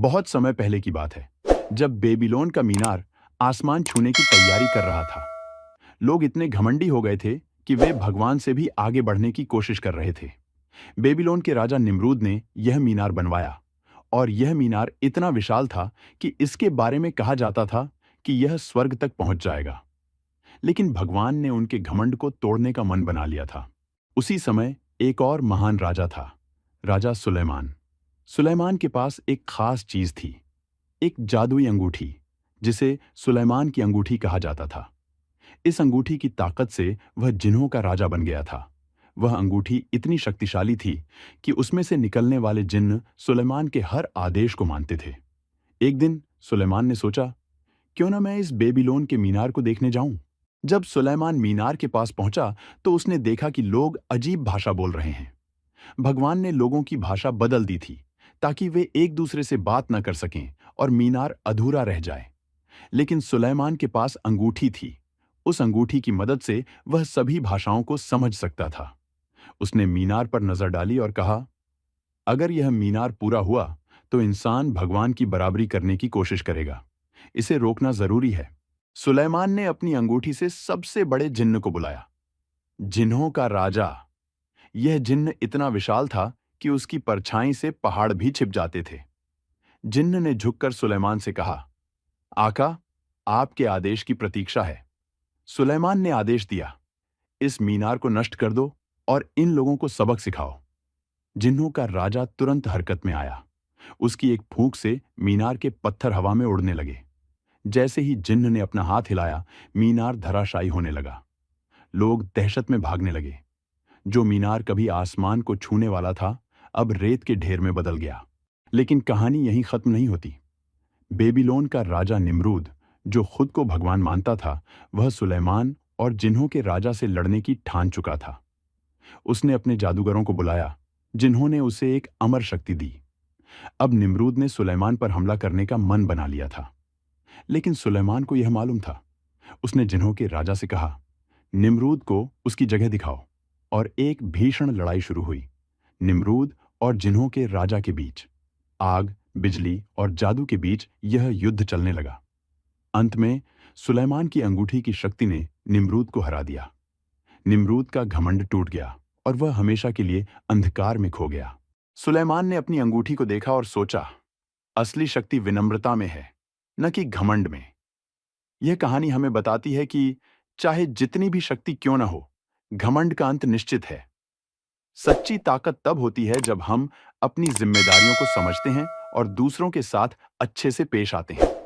बहुत समय पहले की बात है, जब बेबीलोन का मीनार आसमान छूने की तैयारी कर रहा था। लोग इतने घमंडी हो गए थे कि वे भगवान से भी आगे बढ़ने की कोशिश कर रहे थे। बेबीलोन के राजा निम्रूद ने यह मीनार बनवाया और यह मीनार इतना विशाल था कि इसके बारे में कहा जाता था कि यह स्वर्ग तक पहुंच जाएगा। लेकिन भगवान ने उनके घमंड को तोड़ने का मन बना लिया था। उसी समय एक और महान राजा था, राजा सुलेमान। सुलेमान के पास एक खास चीज थी, एक जादुई अंगूठी, जिसे सुलेमान की अंगूठी कहा जाता था। इस अंगूठी की ताकत से वह जिन्हों का राजा बन गया था। वह अंगूठी इतनी शक्तिशाली थी कि उसमें से निकलने वाले जिन्न सुलेमान के हर आदेश को मानते थे। एक दिन सुलेमान ने सोचा, क्यों ना मैं इस बेबीलोन के मीनार को देखने जाऊं। जब सुलेमान मीनार के पास पहुंचा तो उसने देखा कि लोग अजीब भाषा बोल रहे हैं। भगवान ने लोगों की भाषा बदल दी थी ताकि वे एक दूसरे से बात न कर सकें और मीनार अधूरा रह जाए। लेकिन सुलेमान के पास अंगूठी थी। उस अंगूठी की मदद से वह सभी भाषाओं को समझ सकता था। उसने मीनार पर नजर डाली और कहा, अगर यह मीनार पूरा हुआ तो इंसान भगवान की बराबरी करने की कोशिश करेगा। इसे रोकना जरूरी है। सुलेमान ने अपनी अंगूठी से सबसे बड़े जिन्न को बुलाया, जिन्हों का राजा। यह जिन्न इतना विशाल था कि उसकी परछाई से पहाड़ भी छिप जाते थे। जिन्न ने झुककर सुलेमान से कहा, आका, आपके आदेश की प्रतीक्षा है। सुलेमान ने आदेश दिया, इस मीनार को नष्ट कर दो और इन लोगों को सबक सिखाओ। जिन्हों का राजा तुरंत हरकत में आया। उसकी एक फूंक से मीनार के पत्थर हवा में उड़ने लगे। जैसे ही जिन्न ने अपना हाथ हिलाया, मीनार धराशायी होने लगा। लोग दहशत में भागने लगे। जो मीनार कभी आसमान को छूने वाला था, अब रेत के ढेर में बदल गया। लेकिन कहानी यहीं खत्म नहीं होती। बेबीलोन का राजा निम्रूद, जो खुद को भगवान मानता था, वह सुलेमान और जिन्हों के राजा से लड़ने की ठान चुका था। उसने अपने जादूगरों को बुलाया, जिन्होंने उसे एक अमर शक्ति दी। अब निम्रूद ने सुलेमान पर हमला करने का मन बना लिया था। लेकिन सुलेमान को यह मालूम था। उसने जिन्हों के राजा से कहा, निम्रूद को उसकी जगह दिखाओ। और एक भीषण लड़ाई शुरू हुई, निम्रूद और जिन्हों के राजा के बीच। आग, बिजली और जादू के बीच यह युद्ध चलने लगा। अंत में सुलेमान की अंगूठी की शक्ति ने निम्रूद को हरा दिया। निम्रूद का घमंड टूट गया और वह हमेशा के लिए अंधकार में खो गया। सुलेमान ने अपनी अंगूठी को देखा और सोचा, असली शक्ति विनम्रता में है, न कि घमंड में। यह कहानी हमें बताती है कि चाहे जितनी भी शक्ति क्यों न हो, घमंड का अंत निश्चित है। सच्ची ताकत तब होती है जब हम अपनी जिम्मेदारियों को समझते हैं और दूसरों के साथ अच्छे से पेश आते हैं।